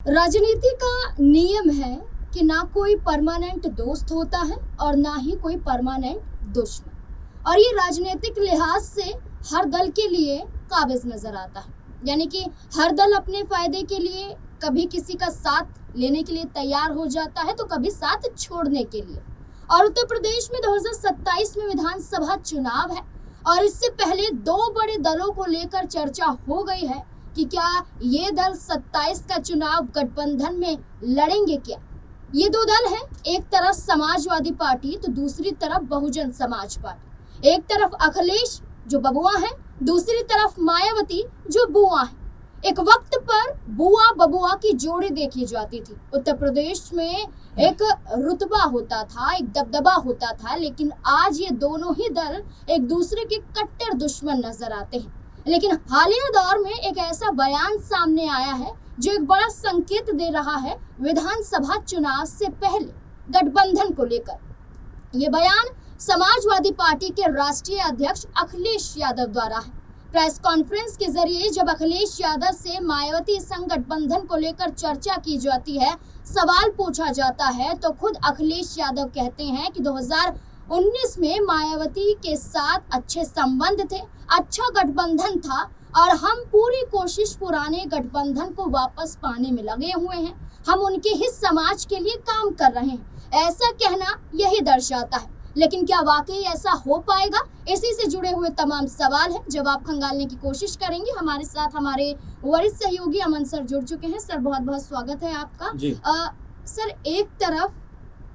राजनीति का नियम है कि ना कोई परमानेंट दोस्त होता है और ना ही कोई परमानेंट दुश्मन। और ये राजनीतिक लिहाज से हर दल के लिए काबिज नजर आता है। यानी कि हर दल अपने फायदे के लिए कभी किसी का साथ लेने के लिए तैयार हो जाता है तो कभी साथ छोड़ने के लिए। और उत्तर प्रदेश में 2027 में विधानसभा चुनाव है और इससे पहले दो बड़े दलों को लेकर चर्चा हो गई है कि क्या ये दल 27 का चुनाव गठबंधन में लड़ेंगे क्या। ये दो दल हैं, एक तरफ समाजवादी पार्टी तो दूसरी तरफ बहुजन समाज पार्टी। एक तरफ अखिलेश जो बबुआ है, दूसरी तरफ मायावती जो बुआ है। एक वक्त पर बुआ बबुआ की जोड़ी देखी जाती थी। उत्तर प्रदेश में एक रुतबा होता था, एक दबदबा होता था, लेकिन आज ये दोनों ही दल एक दूसरे के कट्टर दुश्मन नजर आते हैं। लेकिन हालिया दौर में एक ऐसा बयान सामने आया है जो एक बड़ा संकेत दे रहा है विधानसभा चुनाव से पहले गठबंधन को लेकर। ये बयान समाजवादी पार्टी के राष्ट्रीय अध्यक्ष अखिलेश यादव द्वारा है। प्रेस कॉन्फ्रेंस के जरिए जब अखिलेश यादव से मायावती संग गठबंधन को लेकर चर्चा की जाती है, सवाल पूछा जाता है, तो खुद अखिलेश यादव कहते हैं कि 2019 में मायावती के साथ अच्छे संबंध थे, अच्छा गठबंधन था और हम पूरी कोशिश पुराने गठबंधन को वापस पाने में लगे हुए हैं। हम उनके ही समाज के लिए काम कर रहे हैं। ऐसा कहना यही दर्शाता है। लेकिन क्या वाकई ऐसा हो पाएगा? इसी से जुड़े हुए तमाम सवाल हैं, जवाब खंगालने की कोशिश करेंगे। हमारे साथ हमारे वरिष्ठ सहयोगी अमन सर जुड़ चुके हैं। सर, बहुत बहुत स्वागत है आपका जी। सर, एक तरफ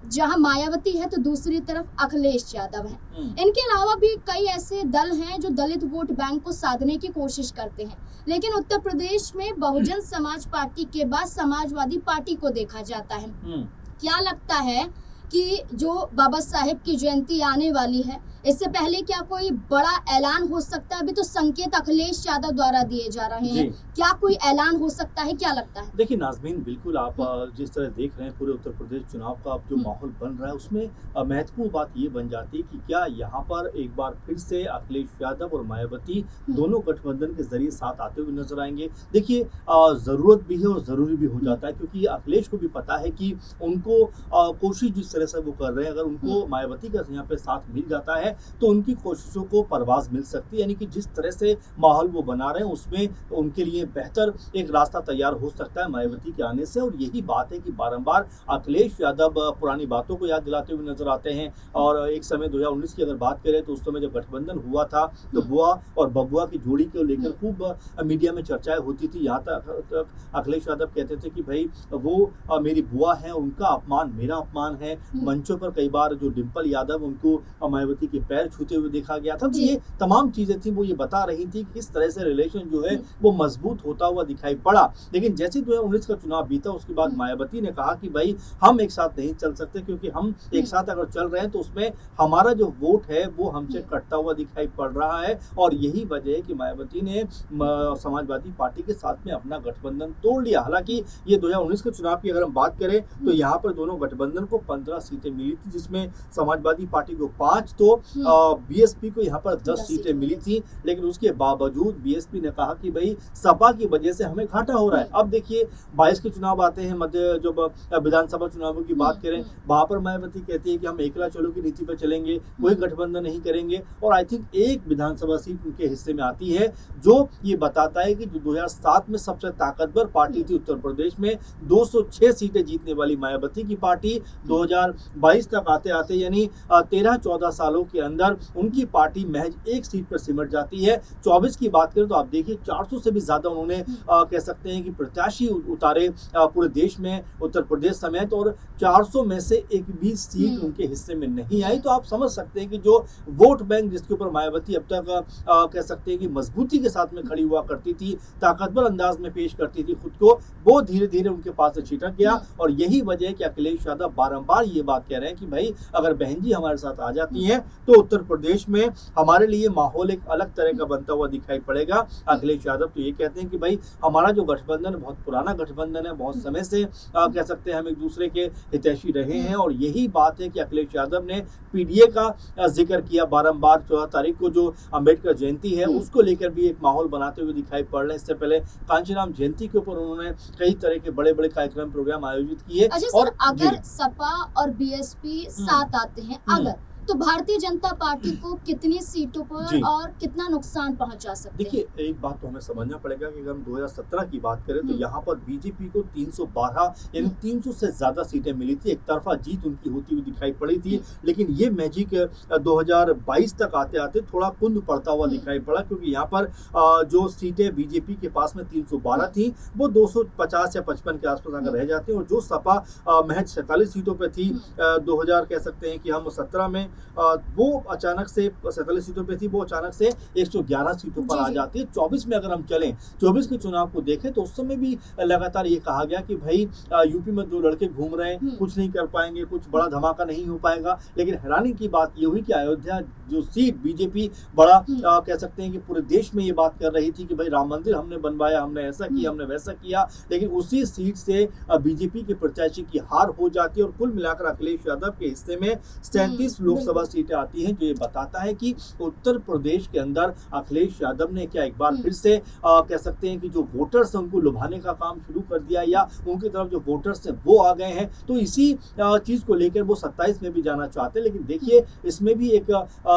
जहां मायावती है तो दूसरी तरफ अखिलेश यादव है। इनके अलावा भी कई ऐसे दल हैं जो दलित वोट बैंक को साधने की कोशिश करते हैं, लेकिन उत्तर प्रदेश में बहुजन समाज पार्टी के बाद समाजवादी पार्टी को देखा जाता है। क्या लगता है कि जो बाबा साहेब की जयंती आने वाली है, इससे पहले क्या कोई बड़ा ऐलान हो सकता है? अभी तो संकेत अखिलेश यादव द्वारा दिए जा रहे हैं, क्या कोई ऐलान हो सकता है? क्या लगता है? देखिए नाज़मीन, बिल्कुल आप जिस तरह देख रहे हैं पूरे उत्तर प्रदेश चुनाव का अब जो माहौल बन रहा है, उसमें महत्वपूर्ण बात ये बन जाती है कि क्या यहाँ पर एक बार फिर से अखिलेश यादव और मायावती दोनों गठबंधन के जरिए साथ आते हुए नजर आएंगे। देखिए जरूरत भी है और जरूरी भी हो जाता है, क्योंकि अखिलेश को भी पता है कि उनको कोशिश जिस तरह से वो कर रहे हैं, अगर उनको मायावती का यहाँ पे साथ मिल जाता है तो उनकी कोशिशों को परवाज मिल सकती है। यानी कि जिस तरह से माहौल वो बना रहे हैं उसमें उनके लिए बेहतर एक रास्ता तैयार हो सकता है मायावती के आने से। और यही बात है कि बारंबार अखिलेश यादव पुरानी बातों को याद दिलाते हुए नजर आते हैं। और एक समय 2019 की अगर बात करें तो उस समय जब गठबंधन हुआ था तो बुआ और बबुआ की जोड़ी को लेकर खूब मीडिया में चर्चाएं होती थी। यहाँ तक अखिलेश यादव कहते थे कि भाई वो मेरी बुआ है, उनका अपमान मेरा अपमान है। मंचों पर कई बार जो डिम्पल यादव उनको मायावती के पैर छूते हुए देखा गया था। तो ये तमाम चीजें थी, वो ये बता रही थी कि किस तरह से रिलेशन जो है वो मजबूत होता हुआ दिखाई पड़ा। लेकिन जैसे 2019 का चुनाव बीता उसके बाद मायावती ने कहा कि भाई हम एक साथ नहीं चल सकते, क्योंकि हम एक साथ अगर चल रहे हैं तो उसमें हमारा जो वोट है वो हमसे कटता हुआ दिखाई पड़ रहा है। और यही वजह है कि मायावती ने समाजवादी पार्टी के साथ में अपना गठबंधन तोड़ लिया। हालांकि ये 2019 के चुनाव की अगर हम बात करें तो यहाँ पर दोनों गठबंधन को 15 सीटें मिली थी, जिसमें समाजवादी पार्टी को 5 तो बीएसपी को यहाँ पर 10 सीटें मिली थी। लेकिन उसके बावजूद बीएसपी ने कहा कि भाई सपा की वजह से हमें घाटा हो रहा है। अब देखिए 22 के चुनाव आते हैं, मध्य जो विधानसभा चुनावों की बात करें, वहां पर मायावती कहती है कि हम एकला चलो की नीति पर चलेंगे, कोई गठबंधन नहीं करेंगे। और आई थिंक एक विधानसभा सीट उनके हिस्से में आती है जो ये बताता है कि जो 2007 में सबसे ताकतवर पार्टी थी उत्तर प्रदेश में, 206 सीटें जीतने वाली मायावती की पार्टी 2022 तक आते आते यानी 13-14 सालों के अंदर उनकी पार्टी महज एक सीट पर सिमट जाती है। 24 की बात करें तो आप देखिए 400 से भी ज्यादा उन्होंने कह सकते हैं कि प्रत्याशी उतारे पूरे देश में, उत्तर प्रदेश समेत, और 400 में से एक भी सीट उनके हिस्से में नहीं आई। तो आप समझ सकते हैं कि जो वोट बैंक जिसके ऊपर मायावती अब तक कह सकते हैं कि मजबूती के साथ में खड़ी हुआ करती थी, ताकतवर अंदाज में पेश करती थी खुद को, वो धीरे धीरे उनके पास से छिटक गया। और यही वजह है कि अखिलेश यादव बारंबार ये बात कह रहे हैं कि भाई अगर बहन जी हमारे साथ आ जाती हैं तो उत्तर प्रदेश में हमारे लिए माहौल एक अलग तरह का बनता हुआ दिखाई पड़ेगा। अखिलेश यादव तो ये कहते हैं कि भाई हमारा जो गठबंधन बहुत पुराना गठबंधन है, बहुत समय से कह सकते हैं हम एक दूसरे के हितैषी रहे हैं, और यही बात है कि अखिलेश यादव ने पीडीए का जिक्र किया बारंबार। 14 तारीख को जो अंबेडकर जयंती है उसको लेकर भी एक माहौल बनाते हुए दिखाई पड़ रहे हैं। इससे पहले कांचीराम जयंती के ऊपर उन्होंने कई तरह के बड़े बड़े कार्यक्रम प्रोग्राम आयोजित किए। अच्छा सर, अगर सपा और बीएसपी साथ आते हैं अगर, तो भारतीय जनता पार्टी को कितनी सीटों पर और कितना नुकसान पहुंचा सकते हैं? देखिए, एक बात तो हमें समझना पड़ेगा कि अगर हम 2017 की बात करें तो यहाँ पर बीजेपी को 312 यानी 300 से ज्यादा सीटें मिली थी। एक तरफा जीत उनकी होती हुई दिखाई पड़ी थी, लेकिन ये मैजिक 2022 तक आते आते थोड़ा कुंद पड़ता हुआ दिखाई पड़ा, क्योंकि यहाँ पर जो सीटें बीजेपी के पास में 312 थी वो 250 या 55 के आसपास अगर रह जाती, और जो सपा महज 47 सीटों पर थी 2000 कह सकते हैं कि हम 17 में वो अचानक से 47 सीटों पे थी, वो अचानक से 111 सीटों पर आ जाती है। 24 में अगर हम चलें, 24 के चुनाव को देखें तो उस समय भी लगातार ये कहा गया कि भाई यूपी में 2 लड़के घूम रहे हैं, कुछ नहीं कर पाएंगे, कुछ बड़ा धमाका नहीं हो पाएगा। लेकिन हैरानी की बात ये हुई कि अयोध्या जो सीट बीजेपी बड़ा कह सकते हैं कि पूरे देश में ये बात कर रही थी कि भाई राम मंदिर हमने बनवाया, हमने ऐसा किया, हमने वैसा किया, लेकिन उसी सीट से बीजेपी के प्रत्याशी की हार हो जाती है। और कुल मिलाकर अखिलेश यादव के हिस्से में 37 लोकसभा सीटें आती हैं, जो ये बताता है कि उत्तर प्रदेश के अंदर अखिलेश यादव ने क्या एक बार फिर से कह सकते हैं कि जो वोटर्स उनको लुभाने का काम शुरू कर दिया, या उनकी तरफ जो वोटर्स हैं वो आ गए हैं। तो इसी चीज को लेकर वो 27 में भी जाना चाहते हैं। लेकिन देखिए, इसमें भी एक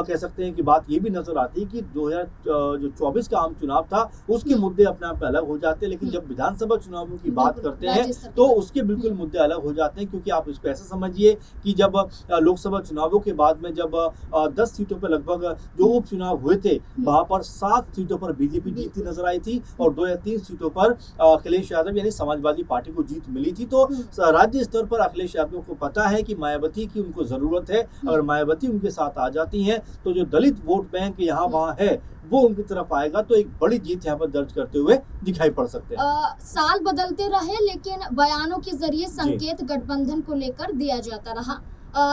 कह सकते हैं कि बात ये भी नजर आती है कि 2024 का आम चुनाव था उसके मुद्दे अपने आप अलग हो जाते हैं, लेकिन जब विधानसभा चुनावों की बात करते हैं तो उसके बिल्कुल मुद्दे अलग हो जाते हैं। क्योंकि आप इसको ऐसा समझिए कि जब लोकसभा चुनावों के बाद में जब 10 सीटों पर लगभग जो उपचुनाव हुए थे, वहां पर 7 सीटों पर बीजेपी जीतती नजर आई थी और 2 या 3 सीटों पर अखिलेश यादव यानी समाजवादी पार्टी को जीत मिली थी। तो राज्य स्तर पर अखिलेश यादव को पता है कि मायावती की उनको जरूरत है। अगर मायावती उनके साथ आ जाती हैं तो जो दलित वोट बैंक यहाँ वहाँ है वो उनकी तरफ आएगा, तो एक बड़ी जीत यहाँ पर दर्ज करते हुए दिखाई पड़ सकते हैं। साल बदलते रहे लेकिन बयानों के जरिए संकेत गठबंधन को लेकर दिया जाता रहा।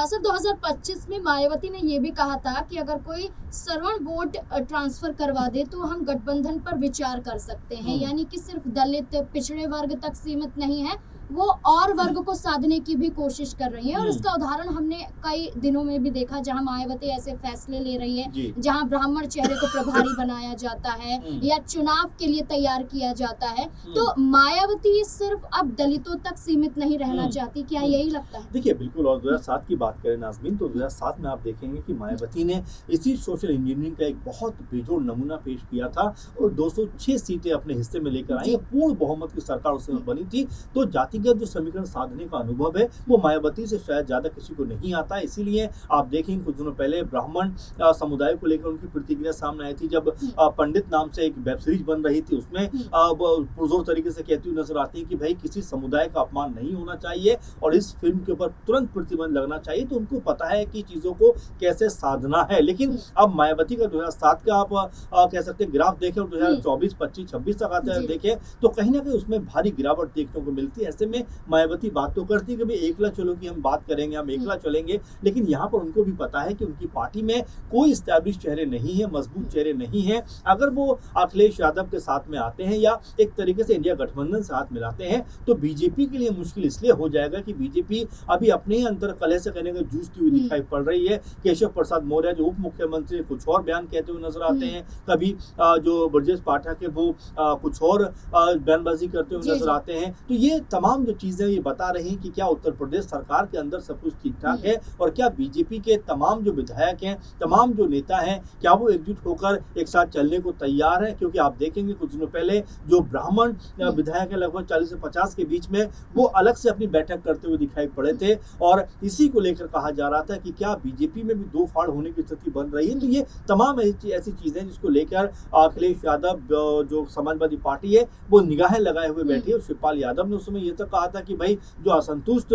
सर 2025 में मायावती ने ये भी कहा था कि अगर कोई श्रवण वोट ट्रांसफर करवा दे तो हम गठबंधन पर विचार कर सकते हैं, यानी कि सिर्फ दलित पिछड़े वर्ग तक सीमित नहीं है, वो और वर्ग को साधने की भी कोशिश कर रही है। और इसका उदाहरण हमने कई दिनों में भी देखा जहां मायावती ऐसे फैसले ले रही है जहां ब्राह्मण चेहरे को प्रभारी बनाया जाता है या चुनाव के लिए तैयार किया जाता है। तो मायावती सिर्फ अब दलितों तक सीमित नहीं रहना चाहती, क्या यही लगता है? देखिए, बिल्कुल। और 2007 की बात करें नाज़मीन, तो 2007 में आप देखेंगे कि मायावती ने इसी सोशल इंजीनियरिंग का एक बहुत बेजोड़ नमूना पेश किया था और 206 सीटें अपने हिस्से में लेकर आई। पूर्ण बहुमत की सरकार उस समय बनी थी। तो जातिगत जो समीकरण साधने का अनुभव है वो मायावती से शायद ज्यादा किसी को नहीं आता। इसीलिए आप देखेंगे कुछ दिनों पहले ब्राह्मण समुदाय को लेकर उनकी प्रतिक्रिया सामने आई थी, जब पंडित नाम से एक वेब सीरीज बन रही थी, उसमें पुरजोर तरीके से कहती हुई नजर आती है कि भाई किसी समुदाय का अपमान नहीं होना चाहिए और इस फिल्म के ऊपर तुरंत प्रतिबंध लगना चाहिए। तो उनको पता है कि चीजों को कैसे साधना है। लेकिन अब मायावती का 2007 का आप कह सकते हैं ग्राफ देखें और 2024, 25, 26 तक आते हैं देखें तो कहीं ना कहीं उसमें भारी गिरावट देखने को मिलती है। ऐसे में मायावती बात तो करती है कि भाई एकला चलो कि हम बात करेंगे, हम एकला चलेंगे, लेकिन यहाँ पर उनको भी पता है कि उनकी पार्टी में कोई एस्टैब्लिश चेहरे नहीं है, मजबूत चेहरे नहीं है। अगर वो अखिलेश यादव के साथ में आते हैं या एक तरीके से इंडिया गठबंधन साथ मिलाते हैं तो बीजेपी के लिए मुश्किल इसलिए हो जाएगा कि बीजेपी अभी अपने ही अंतर कलह से कहने का जूझती हुई दिखाई पड़ रही है। केशव प्रसाद मौर्य जो उप मुख्यमंत्री कुछ और बयान कहते हुए नजर आते हैं, कभी जो ब्रजेश पाठक है वो कुछ और बयानबाजी करते हुए नजर आते हैं। तो ये तमाम जो चीजें ये बता रही हैं कि क्या उत्तर प्रदेश सरकार के अंदर सब कुछ ठीक ठाक है और क्या बीजेपी के तमाम जो विधायक हैं, तमाम जो नेता हैं, क्या वो एकजुट होकर एक साथ चलने को तैयार है। क्योंकि आप देखेंगे कुछ दिनों पहले जो ब्राह्मण विधायक है लगभग 40 से 50 के बीच में वो अलग से अपनी बैठक करते हुए दिखाई पड़े थे और इसी को लेकर कहा जा रहा था कि क्या बीजेपी में भी दो फाड़ होने की स्थिति बन रही है। तो ये तमाम ऐसी चीजें जिसको लेकर अखिलेश यादव जो समाजवादी पार्टी है वो निगाहें लगाए हुए बैठी है। शिवपाल यादव ने उस समय ये तक कहा था कि भाई जो असंतुष्ट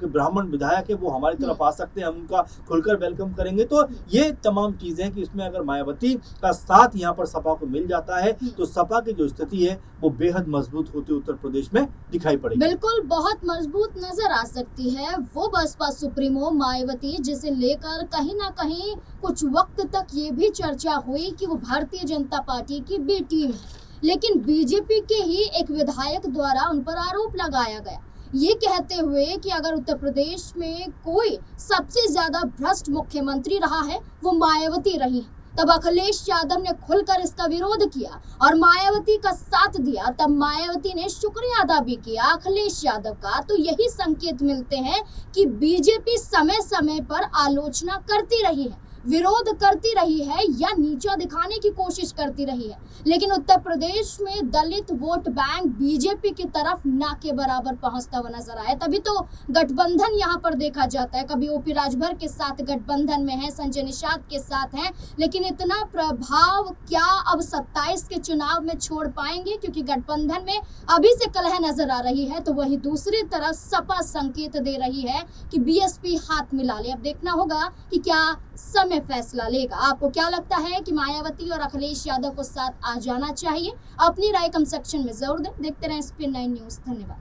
ब्राह्मण विधायक है वो हमारी तरफ आ सकते हैं, हम उनका खुलकर वेलकम करेंगे। तो ये तमाम चीजें कि इसमें अगर मायावती का साथ यहाँ पर सपा को मिल जाता है तो सपा की जो स्थिति है वो बेहद मजबूत होती उत्तर प्रदेश में दिखाई पड़ेगी। बिल्कुल, बहुत मजबूत नजर आ सकती है। वो बसपा सुप्रीमो मायावती, जिसे लेकर कहीं ना कहीं कुछ वक्त तक ये भी चर्चा हुई कि वो भारतीय जनता पार्टी की बी टीम है, लेकिन बीजेपी के ही एक विधायक द्वारा उन पर आरोप लगाया गया, ये कहते हुए कि अगर उत्तर प्रदेश में कोई सबसे ज्यादा भ्रष्ट मुख्यमंत्री रहा है वो मायावती रही है। तब अखिलेश यादव ने खुलकर इसका विरोध किया और मायावती का साथ दिया। तब मायावती ने शुक्रिया अदा भी किया अखिलेश यादव का। तो यही संकेत मिलते हैं कि बीजेपी समय समय पर आलोचना करती रही है, विरोध करती रही है या नीचा दिखाने की कोशिश करती रही है, लेकिन उत्तर प्रदेश में दलित वोट बैंक बीजेपी की तरफ ना के बराबर पहुंचता हुआ नजर आया। तभी तो गठबंधन यहाँ पर देखा जाता है, कभी ओपी राजभर के साथ गठबंधन में है, संजय निषाद के साथ है, लेकिन इतना प्रभाव क्या अब 27 के चुनाव में छोड़ पाएंगे, क्योंकि गठबंधन में अभी से कलह नजर आ रही है। तो वही दूसरी तरफ सपा संकेत दे रही है कि बीएसपी हाथ मिला ले। अब देखना होगा कि क्या समय फैसला लेगा। आपको क्या लगता है कि मायावती और अखिलेश यादव को साथ आ जाना चाहिए? अपनी राय कमेंट सेक्शन में जरूर दें। देखते रहें SPN9 न्यूज़। धन्यवाद।